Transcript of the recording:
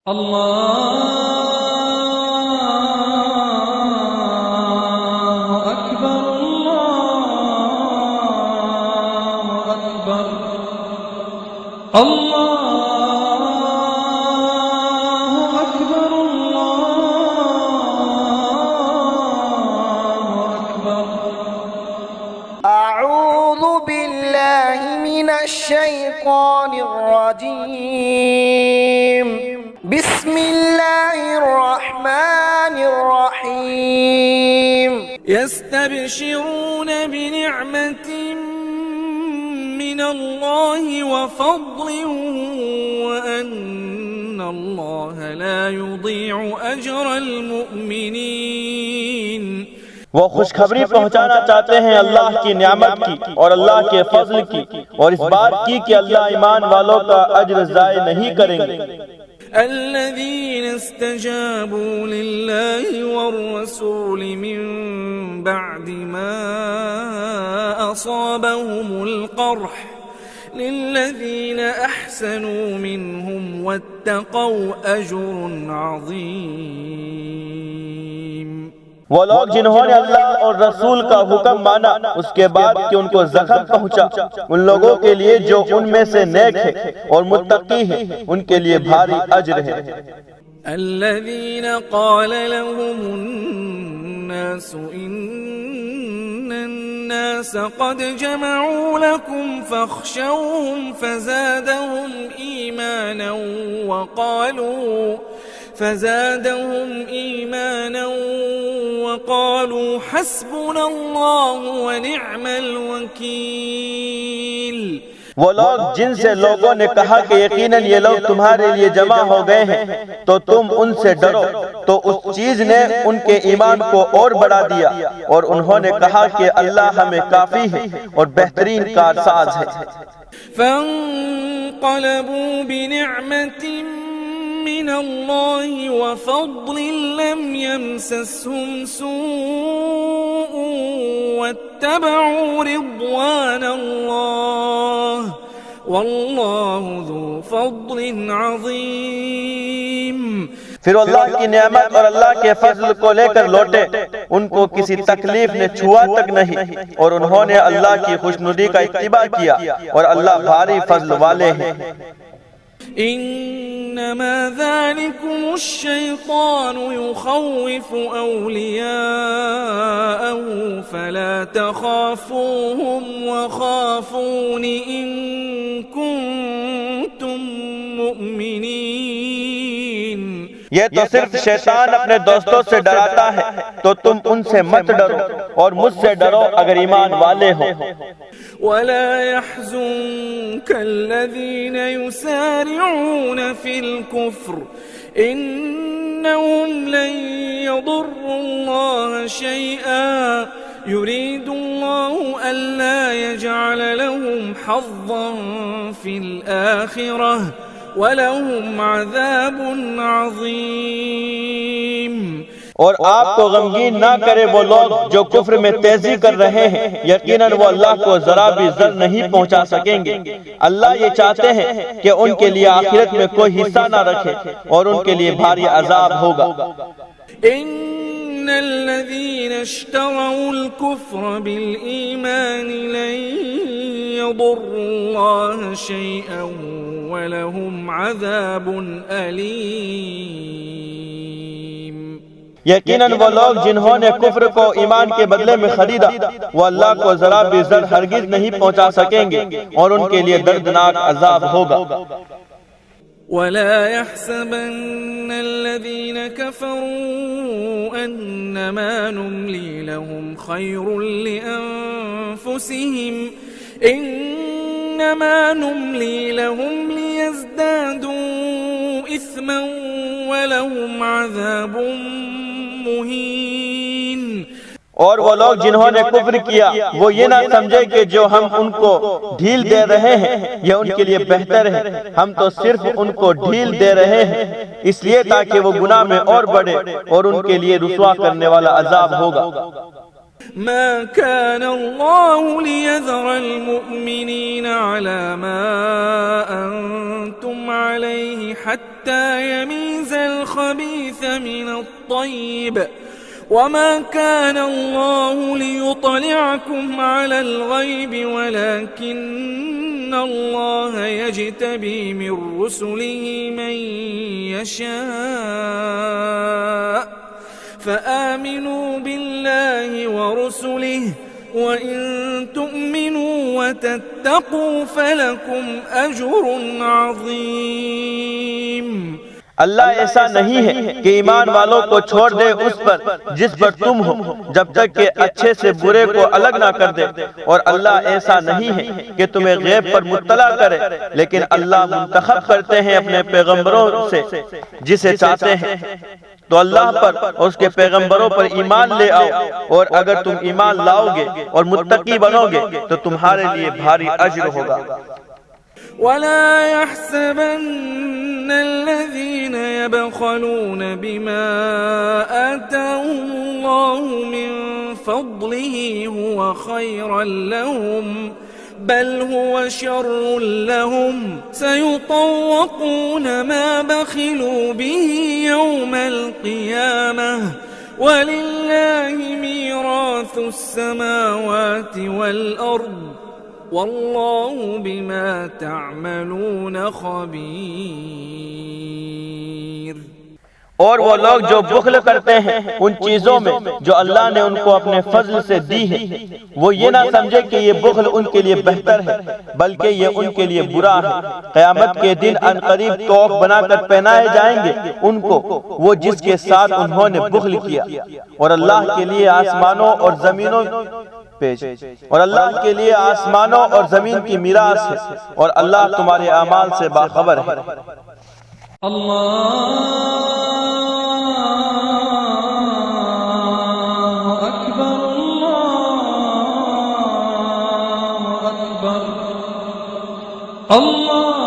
अल्लाहु अकबर अल्लाहु अकबर अल्लाहु अकबर अल्लाहु अकबर। अऊज़ु बिल्लाहि मिनश शैतानिर रजीम। बिस्मिल्लाहिर रहमानिर रहीम। यस्तबशिरून बिनिअमतिन मिनल्लाहि व फज़लिन व अन्नल्लाह ला युज़ीअु अजरल मुमिनीन। वो खुशखबरी पहुंचाना चाहते हैं अल्लाह की नियामत की और अल्लाह के फजल की, और इस बात की कि अल्लाह ईमान वालों का अज्र ज़ाय नहीं करेंगे। الذين استجابوا لله والرسول من بعد ما أصابهم القرح للذين أحسنوا منهم واتقوا أجر عظيم। वो लोग जिन्होंने अल्लाह और रसूल का हुक्म माना उसके बाद कि उनको जख्म पहुंचा, उन लोगों के लिए जो उनमें से नेक है और मुत्तकी है, उनके लिए भारी अज्र है। الذين قال لهم الناس إن الناس قد جمعوا لكم فاخشوهم فزادهم إيمانا وقالوا حسبنا الله ونعم الوكيل। वो लोग जिनसे लोगों ने कहा कि यकीनन ये लोग तुम्हारे लिए जमा हो गए हैं तो तुम उनसे डरो, तो उस चीज ने उनके ईमान को और बढ़ा दिया और उन्होंने कहा कि अल्लाह हमें काफी है और बेहतरीन कारसाज है। فانقلبوا بنعمة من الله وفضل لم يمسسهم سوء واتبعوا رضوان الله والله ذو فضل عظيم। फिर अल्लाह की नेमत और अल्लाह के फजल को लेकर लौटे, उनको किसी तकलीफ ने छुआ तक नहीं, और उन्होंने अल्लाह की खुशनुदी का इत्तिबा किया और अल्लाह भारी फजल वाले हैं। इन्नमा ज़ालिकुम अश-शैतान युख़व्विफ़ु औलियाअहु फला तख़ाफ़ूहुम वख़ाफ़ून इन कुन्तुम मुमिनीन। ये तो सिर्फ शैतान अपने दोस्तों से डराता है, तो तुम उनसे मत डरो और मुझसे डरो अगर ईमान वाले हो। वला यहज़ुनक الذين يسارعون في الكفر إنهم لن يضروا الله شيئا يريد الله ألا يجعل لهم حظا في الآخرة वलहुम अज़ाबुन अज़ीम। और आपको गमगीन ना करे वो लोग जो कुफ्र में तेजी कर रहे हैं, यकीनन वो अल्लाह को जरा भी ज़र नहीं पहुंचा सकेंगे। अल्लाह ये चाहते हैं कि उनके लिए आखिरत में कोई हिस्सा ना रखे और उनके लिए भारी अजाब होगा। इन्नल्लज़ीना इश्तरौल कुफ्र बिल ईमान लन यदुर्रुल्लाह शैअन वलहुम अज़ाबुन अलीम। यकीनन वो लोग जिन्होंने कुफ्र को ईमान के बदले में खरीदा, वो अल्लाह को जरा भी ज़र हरगिज नहीं पहुंचा सकेंगे और उनके लिए दर्दनाक अजाब होगा। वला यहसबन्न الذين كفروا أنما نملي لهم خير لأنفسهم إنما نملي لهم ليزدادوا إثما ولهم عذاب मुहीन। और वो लोग जिन्होंने कुफ्र किया वो ये ना समझे कि जो हम उनको ढील दे रहे हैं यह उनके लिए बेहतर है, हम तो सिर्फ उनको ढील दे रहे हैं इसलिए ताकि वो गुनाह में और बढ़े और उनके लिए रुसवा करने वाला अजाब होगा। ما كان الله ليذر المؤمنين على ما أنتم عليه حتى يميز الخبيث من الطيب وما كان الله ليطلعكم على الغيب ولكن الله يجتبي من رسله من يشاء فآمنوا بالله ورسله وإن تؤمنوا وتتقوا فلكم أجر عظيم। अल्लाह ऐसा नहीं है कि ईमान वालों को छोड़ दे उस पर जिस पर तुम हो, जब तक कि अच्छे से बुरे को अलग ना कर दे। और अल्लाह ऐसा नहीं है कि तुम्हें गैब पर मुत्तला करे, लेकिन अल्लाह मुंतखब करते हैं अपने पैगंबरों से जिसे चाहते हैं। तो अल्लाह पर और उसके पैगंबरों पर ईमान ले आओ, और अगर तुम ईमान लाओगे और मुत्तकी बनोगे तो तुम्हारे लिए भारी अज्र होगा। वला यहसबन्न الذين يبخلون بما آتاهم الله من فضله هو خيرا لهم بل هو شر لهم سيطوقون ما بخلوا به يوم القيامة ولله ميراث السماوات والأرض والله بما تعملون خبير। और वो लोग जो बुख्ल करते हैं उन चीजों में जो अल्लाह ने उनको अपने फजल से दी है, वो ये ना समझे कि ये बुख्ल उनके लिए बेहतर है, बल्कि ये उनके लिए बुरा है। क़यामत के दिन अनकरीब तोप बनाकर पहनाए जाएंगे उनको वो जिसके साथ उन्होंने बुख्ल किया। और अल्लाह के लिए आसमानों और जमीनों और अल्लाह के लिए आसमानों और जमीन की मीरास है, और अल्लाह तुम्हारे अमाल से बाखबर है। अल्लाहु अकबर अल्लाहु अकबर अल्लाह